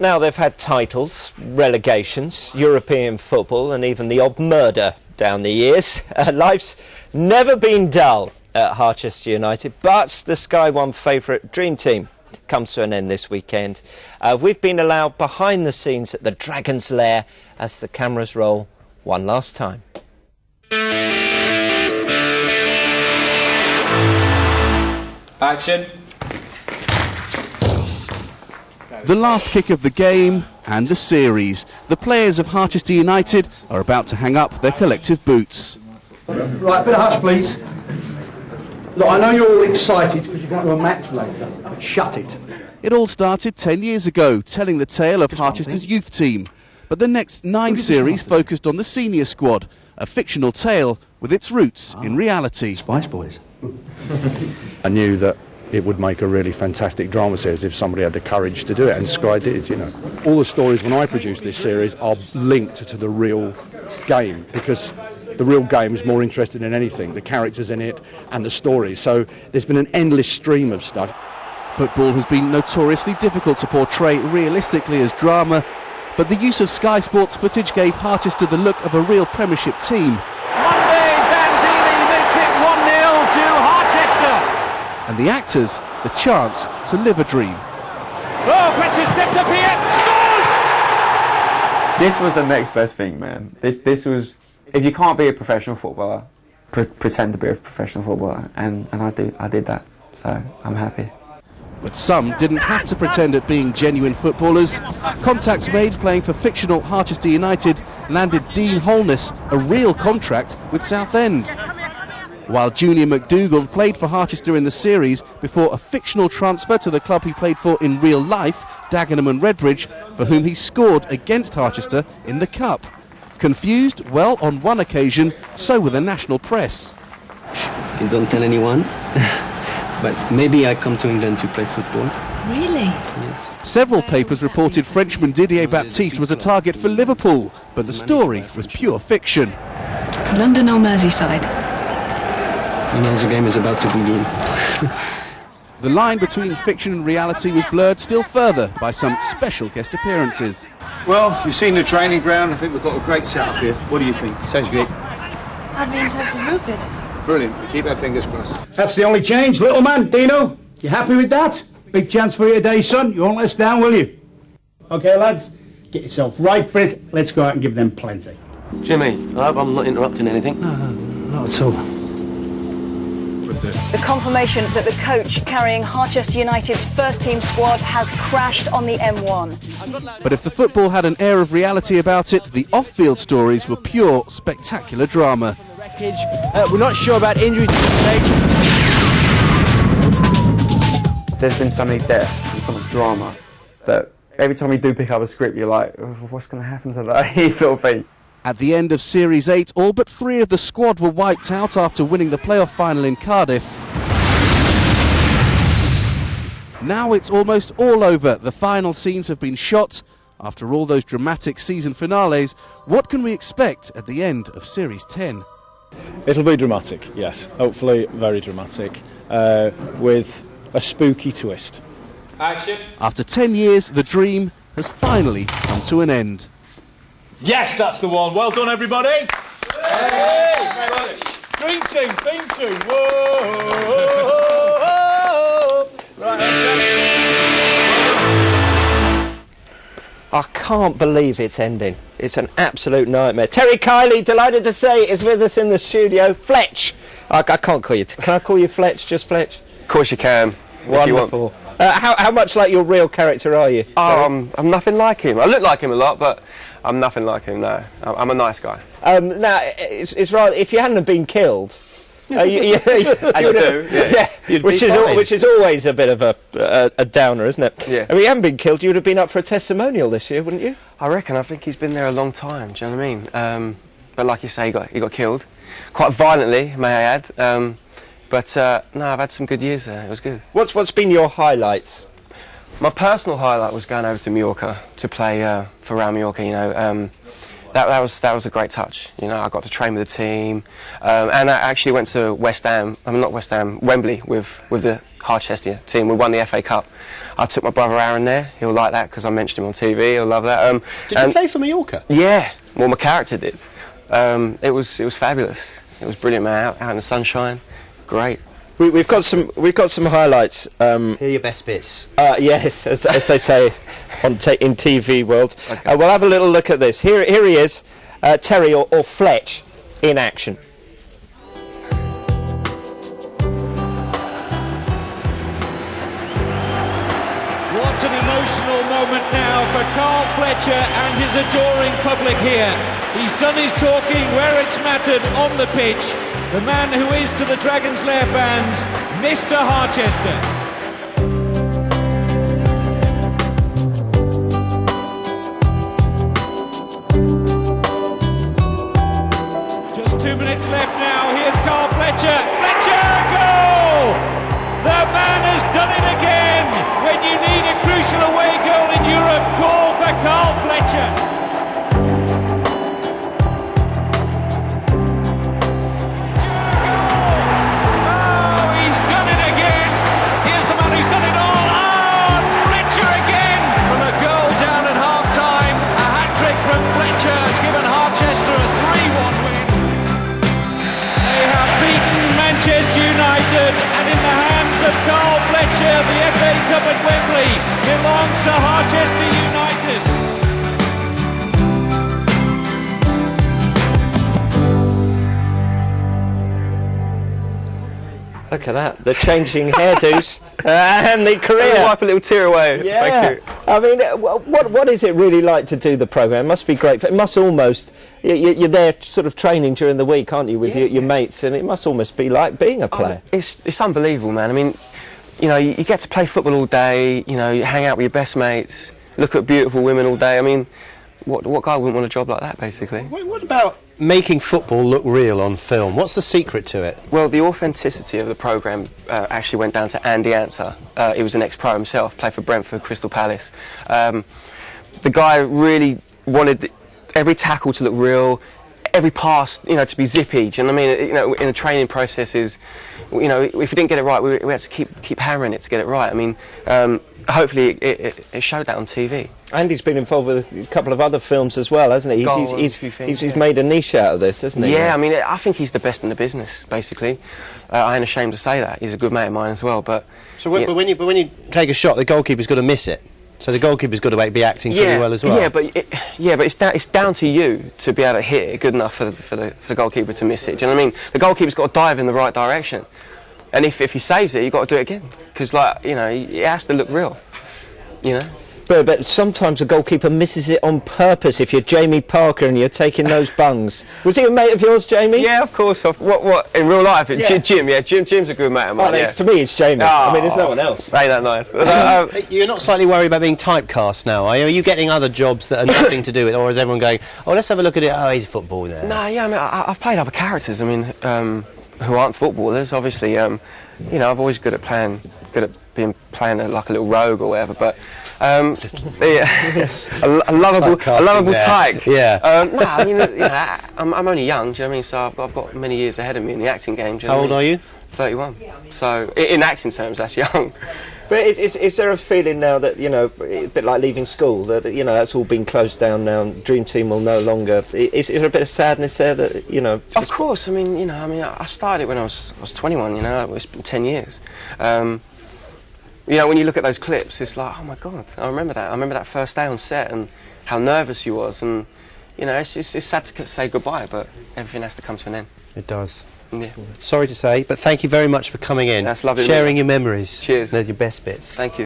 Now, they've had titles, relegations, European football and even the odd murder down the years. Life's never been dull at Harchester United, but the Sky One favourite dream team comes to an end this weekend. We've been allowed behind the scenes at the Dragon's Lair as the cameras roll one last time. Action. The last kick of the game and the series. The players of Harchester United are about to hang up their collective boots. Right, a bit of hush, please. Look, I know you're all excited because you're going to a match later, but shut it. It all started 10 years ago, telling the tale of Harchester's youth team. But the next 9 series focused on the senior squad, a fictional tale with its roots in reality. Spice Boys. I knew that it would make a really fantastic drama series if somebody had the courage to do it, and Sky did, you know. All the stories when I produced this series are linked to the real game, because the real game is more interesting than anything, the characters in it and the stories. So there's been an endless stream of stuff. Football has been notoriously difficult to portray realistically as drama, but the use of Sky Sports footage gave Harchester the look of a real Premiership team. And the actors, the chance to live a dream. Oh, Fletcher stepped up here, scores! This was the next best thing, man. This was, if you can't be a professional footballer, pretend to be a professional footballer, and I did that, so I'm happy. But some didn't have to pretend at being genuine footballers. Contacts made playing for fictional Harchester United landed Dean Holness a real contract with Southend. While Junior McDougall played for Harchester in the series before a fictional transfer to the club he played for in real life, Dagenham and Redbridge, for whom he scored against Harchester in the Cup. Confused? Well, on one occasion, so were the national press. You don't tell anyone, but maybe I come to England to play football. Really? Yes. Several papers reported Frenchman Didier Baptiste was a target for Liverpool, but the story was pure fiction. London or Merseyside? You know the game is about to begin. The line between fiction and reality was blurred still further by some special guest appearances. Well, you've seen the training ground. I think we've got a great setup here. What do you think? Sounds great. I've been in touch with Rupert. Brilliant. We keep our fingers crossed. That's the only change, little man. Dino, you happy with that? Big chance for you today, son. You won't let us down, will you? OK, lads, get yourself right for it. Let's go out and give them plenty. Jimmy, I hope I'm not interrupting anything. No, not at all. The confirmation that the coach carrying Harchester United's first-team squad has crashed on the M1. But if the football had an air of reality about it, the off-field stories were pure, spectacular drama. We're not sure about injuries at this stage. There's been so many deaths and so much drama that every time you do pick up a script, you're like, oh, what's going to happen today, sort of thing. At the end of Series 8, all but 3 of the squad were wiped out after winning the playoff final in Cardiff. Now it's almost all over. The final scenes have been shot. After all those dramatic season finales, what can we expect at the end of Series 10? It'll be dramatic, yes. Hopefully very dramatic, with a spooky twist. Action. After 10 years, the dream has finally come to an end. Yes, that's the one. Well done, everybody. Hey! Dream team, theme tune. Whoa! Right, I can't believe it's ending. It's an absolute nightmare. Terry Kiely, delighted to say, is with us in the studio. Fletch. I can't call you. Can I call you Fletch? Just Fletch? Of course you can. Wonderful. How much like your real character are you? I'm nothing like him. I look like him a lot, but I'm nothing like him, no. I'm a nice guy. Now, it's right, if you hadn't have been killed... As you do, yeah. Which is always a bit of a downer, isn't it? Yeah. I mean, you haven't been killed, you would have been up for a testimonial this year, wouldn't you? I reckon. I think he's been there a long time, do you know what I mean? But like you say, he got killed. Quite violently, may I add. But no, I've had some good years there. It was good. What's been your highlights? My personal highlight was going over to Mallorca to play for Real Mallorca. You know, that was a great touch. You know, I got to train with the team, and I actually went to West Ham. I mean, not West Ham, Wembley with the Harchester team. We won the FA Cup, I took my brother Aaron there. He'll like that because I mentioned him on TV. He'll love that. Did you play for Mallorca? Yeah. Well, my character did. It was fabulous. It was brilliant, man. Out in the sunshine. Great. We've got some highlights. Here are your best bits. Yes, as they say in TV world. Okay. We'll have a little look at this. Here he is, Terry or Fletch in action. What an emotional moment now for Karl Fletcher and his adoring public here. He's done his talking where it's mattered on the pitch. The man who is to the Dragons Lair fans, Mr. Harchester. Just 2 minutes left now. Here's Karl Fletcher. Fletcher, goal! The man has done it again. When you need a crucial away goal in Europe, call for Karl Fletcher. United, and in the hands of Karl Fletcher, the FA Cup at Wembley belongs to Harchester United. Look at that, the changing hairdos and the career. Wipe a little tear away. Yeah. Thank you. I mean, what is it really like to do the programme? It must be great. It must almost... You're there sort of training during the week, aren't you, with your mates, and it must almost be like being a player. It's unbelievable, man. I mean, you know, you get to play football all day, you know, you hang out with your best mates, look at beautiful women all day. I mean, what guy wouldn't want a job like that, basically? What about making football look real on film? What's the secret to it? Well, the authenticity of the programme actually went down to Andy Answer. He was an ex-pro himself, played for Brentford, Crystal Palace. The guy really wanted every tackle to look real, every pass, you know, to be zippy. Do you know what I mean? You know, in the training processes, you know, if we didn't get it right, we had to keep hammering it to get it right. I mean, hopefully it showed that on TV. And he's been involved with a couple of other films as well, hasn't he? He's made a niche out of this, hasn't he? Yeah, I mean, I think he's the best in the business, basically. I ain't ashamed to say that. He's a good mate of mine as well. But but when you take a shot, the goalkeeper's got to miss it. So the goalkeeper's got to be acting pretty well as well. Yeah, but it's down to you to be able to hit it good enough for the goalkeeper to miss it. Do you know what I mean? The goalkeeper's got to dive in the right direction, and if he saves it, you've got to do it again, because, like, you know, it has to look real. You know. But sometimes a goalkeeper misses it on purpose. If you're Jamie Parker and you're taking those bungs, was he a mate of yours, Jamie? Yeah, of course. What in real life? Yeah. Jim. Yeah, Jim's a good mate of mine. To me, it's Jamie. I mean, there's no one else. Ain't that nice? You're not slightly worried about being typecast now, are you? Are you getting other jobs that are nothing to do with it, or is everyone going, oh, let's have a look at it? Oh, he's a footballer there. No, yeah. I mean, I've played other characters. I mean, who aren't footballers, obviously. You know, I've always good at playing like a little rogue or whatever, but a lovable tyke. Yeah. No, I mean, you know, I'm only young. Do you know what I mean? So I've got many years ahead of me in the acting game. Do you know How old are you? 31. So in acting terms, that's young. But is there a feeling now that, you know, a bit like leaving school, that, you know, that's all been closed down now, Dream Team will no longer... Is there a bit of sadness there that, you know... Of course. I mean, I started when I was 21, you know, it's been 10 years. You know, when you look at those clips, it's like, oh my God, I remember that. I remember that first day on set and how nervous you was, and, you know, it's sad to say goodbye, but everything has to come to an end. It does. Yeah. Sorry to say, but thank you very much for coming in. That's lovely. Sharing your memories. Cheers. They're your best bits. Thank you.